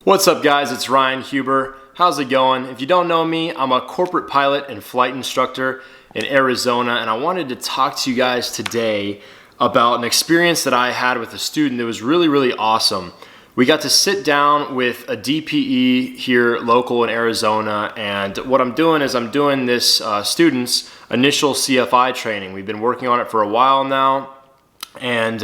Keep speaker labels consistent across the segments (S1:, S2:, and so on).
S1: What's up guys, it's Ryan Huber. How's it going? If you don't know me, I'm a corporate pilot and flight instructor in Arizona, and I wanted to talk to you guys today about an experience that I had with a student that was really awesome. We got to sit down with a DPE here local in Arizona, and what I'm doing is I'm doing this student's initial CFI training. We've been working on it for a while now, and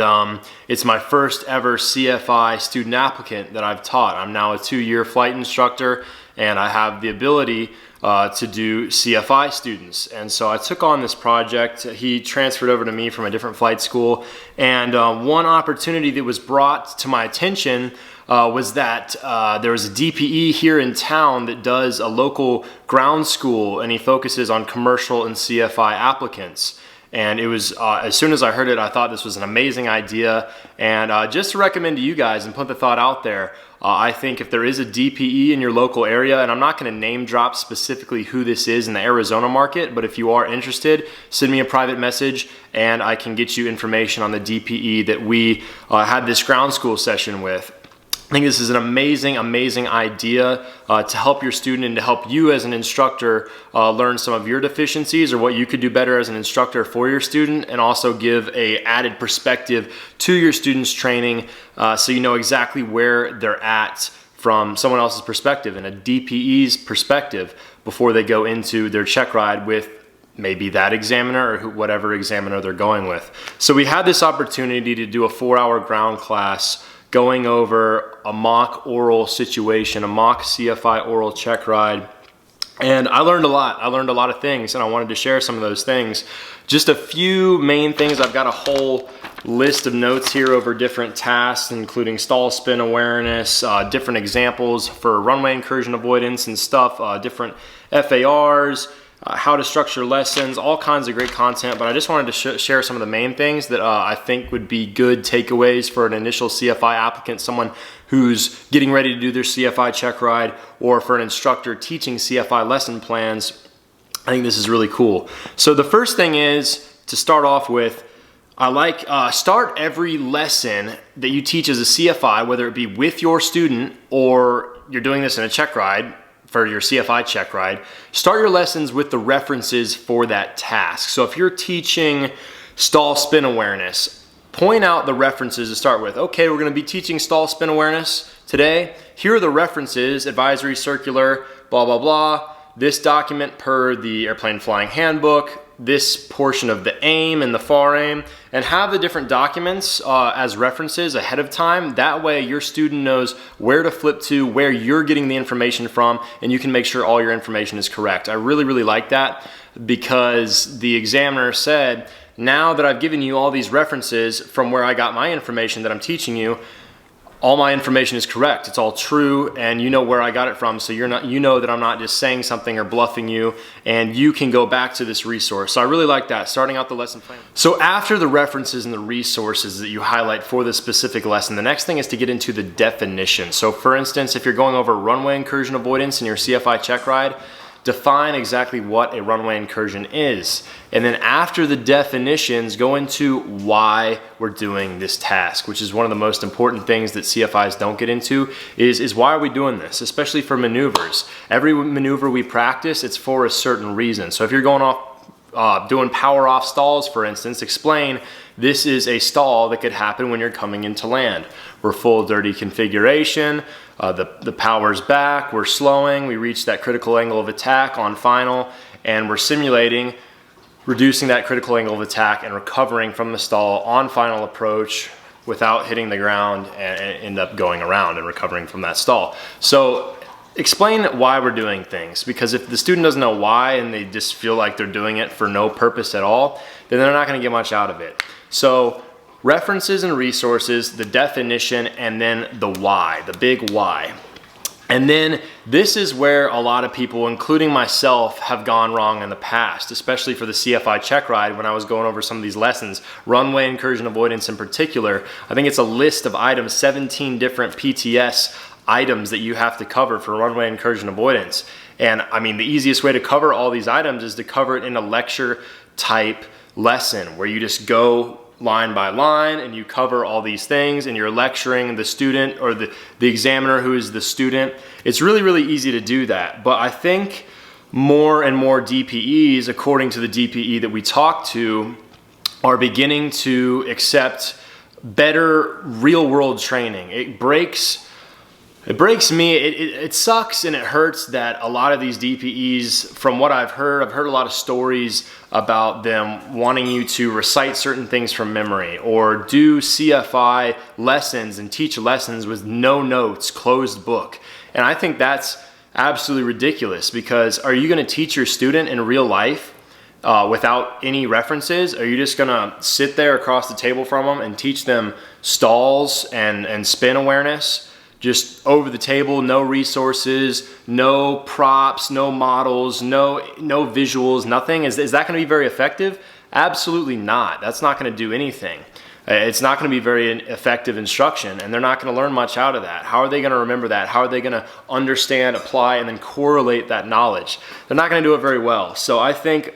S1: it's my first ever CFI student applicant that I've taught. I'm now a 2-year flight instructor, and I have the ability to do CFI students. And so I took on this project. He transferred over to me from a different flight school, and one opportunity that was brought to my attention was that there was a DPE here in town that does a local ground school, and he focuses on commercial and CFI applicants. And it was, as soon as I heard it, I thought this was an amazing idea. And just to recommend to you guys and put the thought out there, I think if there is a DPE in your local area, and I'm not going to name drop specifically who this is in the Arizona market, but if you are interested, send me a private message and I can get you information on the DPE that we had this ground school session with. I think this is an amazing idea to help your student and to help you as an instructor learn some of your deficiencies or what you could do better as an instructor for your student, and also give a added perspective to your students' training so you know exactly where they're at from someone else's perspective and a DPE's perspective before they go into their check ride with maybe that examiner or whatever examiner they're going with. So we had this opportunity to do a 4-hour ground class going over a mock oral situation, a mock CFI oral check ride. And I learned a lot. I learned a lot of things, and I wanted to share some of those things. Just a few main things. I've got a whole list of notes here over different tasks, including stall spin awareness, different examples for runway incursion avoidance and stuff, different FARs, how to structure lessons, all kinds of great content. But I just wanted to share some of the main things that I think would be good takeaways for an initial CFI applicant, someone who's getting ready to do their CFI check ride, or for an instructor teaching CFI lesson plans. I think this is really cool. So the first thing is, to start off with, I like start every lesson that you teach as a CFI, whether it be with your student or you're doing this in a check ride, for your CFI check ride, start your lessons with the references for that task. So if you're teaching stall spin awareness, point out the references to start with. Okay, we're going to be teaching stall spin awareness today. Here are the references: advisory circular, blah, blah, blah, this document per the airplane flying handbook, this portion of the AIM and the FAR AIM, and have the different documents as references ahead of time. That way your student knows where to flip to, where you're getting the information from, and you can make sure all your information is correct. I really like that, because the examiner said, now that I've given you all these references from where I got my information that I'm teaching you, all my information is correct. It's all true, and you know where I got it from, so you know that I'm not just saying something or bluffing you, and you can go back to this resource. So I really like that, starting out the lesson plan. So after the references and the resources that you highlight for the specific lesson, the next thing is to get into the definition. So for instance, if you're going over runway incursion avoidance in your CFI check ride, define exactly what a runway incursion is. And then after the definitions, go into why we're doing this task, which is one of the most important things that CFIs don't get into, is why are we doing this, especially for maneuvers. Every maneuver we practice, it's for a certain reason. So if you're going off, doing power off stalls, for instance, explain this is a stall that could happen when you're coming into land. We're full dirty configuration, the power's back, we're slowing, we reach that critical angle of attack on final, and we're simulating reducing that critical angle of attack and recovering from the stall on final approach without hitting the ground and end up going around and recovering from that stall. So explain why we're doing things, because if the student doesn't know why and they just feel like they're doing it for no purpose at all, then they're not going to get much out of it. So references and resources, the definition, and then the why, the big why. And then this is where a lot of people, including myself, have gone wrong in the past, especially for the CFI check ride when I was going over some of these lessons, runway incursion avoidance in particular. I think it's a list of items, 17 different PTS items that you have to cover for runway incursion avoidance. And I mean, the easiest way to cover all these items is to cover it in a lecture type lesson where you just go line by line and you cover all these things and you're lecturing the student or the examiner who is the student. It's really, really easy to do that. But I think more and more DPEs, according to the DPE that we talk to, are beginning to accept better real world training. It breaks me. It sucks and it hurts that a lot of these DPEs, from what I've heard a lot of stories about them wanting you to recite certain things from memory or do CFI lessons and teach lessons with no notes, closed book. And I think that's absolutely ridiculous, because are you going to teach your student in real life without any references? Are you just gonna sit there across the table from them and teach them stalls and spin awareness just over the table, no resources, no props, no models, no visuals, nothing? Is that gonna be very effective? Absolutely not. That's not gonna do anything. It's not going to be very effective instruction, and they're not going to learn much out of that. How are they going to remember that? How are they going to understand, apply, and then correlate that knowledge? They're not going to do it very well. So I think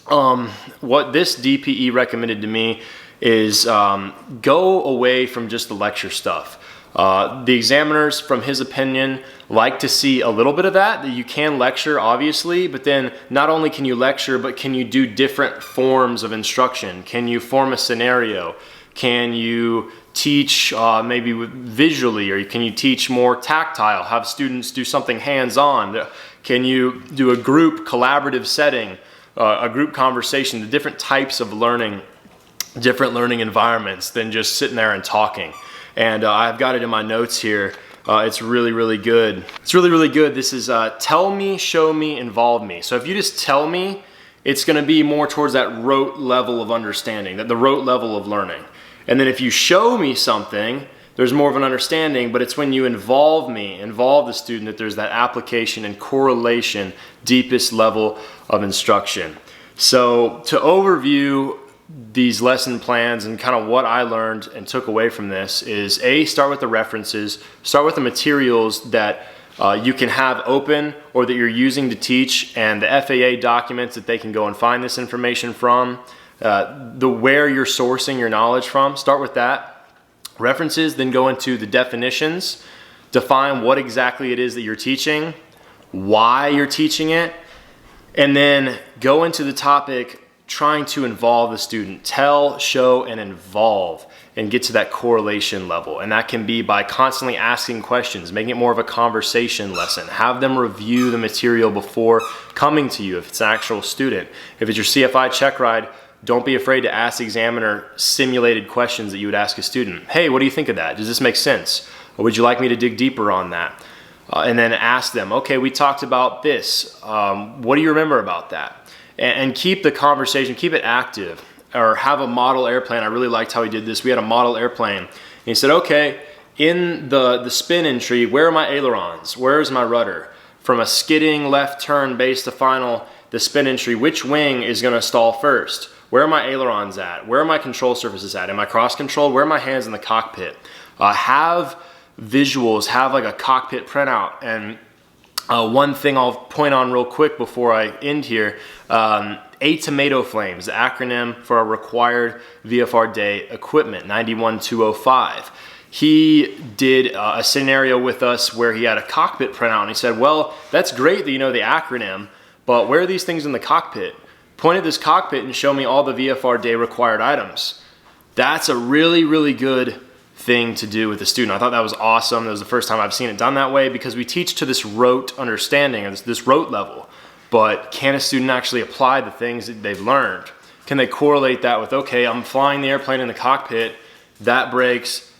S1: what this DPE recommended to me is go away from just the lecture stuff. The examiners, from his opinion, like to see a little bit of that you can lecture, obviously, but then not only can you lecture, but can you do different forms of instruction? Can you form a scenario? Can you teach maybe visually, or can you teach more tactile, have students do something hands-on? Can you do a group collaborative setting, a group conversation, the different types of learning, different learning environments than just sitting there and talking? And I've got it in my notes here. It's really, really good. It's really, really good. This is tell me, show me, involve me. So if you just tell me, it's gonna be more towards that rote level of understanding, the rote level of learning. And then if you show me something, there's more of an understanding, but it's when you involve the student, that there's that application and correlation, deepest level of instruction. So to overview these lesson plans and kind of what I learned and took away from this is start with the references, start with the materials that you can have open or that you're using to teach, and the FAA documents that they can go and find this information from, where you're sourcing your knowledge from. Start with that. References, then go into the definitions, define what exactly it is that you're teaching, why you're teaching it, and then go into the topic trying to involve the student. Tell, show, and involve, and get to that correlation level. And that can be by constantly asking questions, making it more of a conversation lesson. Have them review the material before coming to you if it's an actual student. If it's your CFI Checkride, don't be afraid to ask the examiner simulated questions that you would ask a student. Hey, what do you think of that? Does this make sense? Or would you like me to dig deeper on that? And then ask them, okay, we talked about this. What do you remember about that? And keep the conversation, keep it active. Or have a model airplane. I really liked how he did this. We had a model airplane. And he said, okay, in the spin entry, where are my ailerons? Where's my rudder? From a skidding left turn base to final, the spin entry, which wing is gonna stall first? Where are my ailerons at? Where are my control surfaces at? Am I cross controlled? Where are my hands in the cockpit? Have visuals, have like a cockpit printout. And one thing I'll point on real quick before I end here, A Tomato Flames, the acronym for our required VFR day equipment, 91205. He did a scenario with us where he had a cockpit printout, and he said, well, that's great that you know the acronym, but where are these things in the cockpit? Point at this cockpit and show me all the VFR day required items. That's a really, really good thing to do with the student. I thought that was awesome. That was the first time I've seen it done that way, because we teach to this rote understanding, or this rote level. But can a student actually apply the things that they've learned? Can they correlate that with, okay, I'm flying the airplane in the cockpit, that breaks,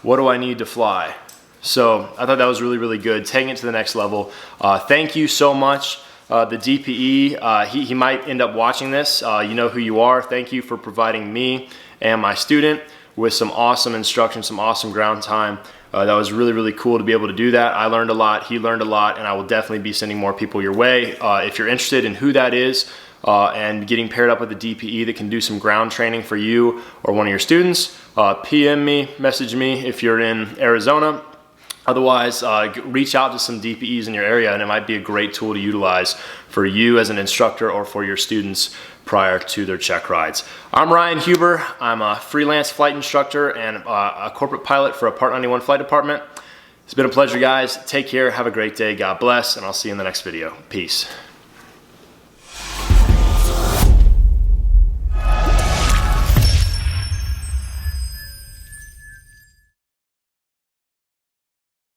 S1: what do I need to fly? So I thought that was really, really good, taking it to the next level. Thank you so much. The DPE, he might end up watching this. You know who you are. Thank you for providing me and my student with some awesome instruction, some awesome ground time. That was really, really cool to be able to do that. I learned a lot, he learned a lot, and I will definitely be sending more people your way. If you're interested in who that is and getting paired up with a DPE that can do some ground training for you or one of your students, PM me, message me if you're in Arizona. Otherwise, reach out to some DPEs in your area, and it might be a great tool to utilize for you as an instructor or for your students prior to their check rides. I'm Ryan Huber. I'm a freelance flight instructor and a corporate pilot for a Part 91 flight department. It's been a pleasure, guys. Take care. Have a great day. God bless, and I'll see you in the next video. Peace.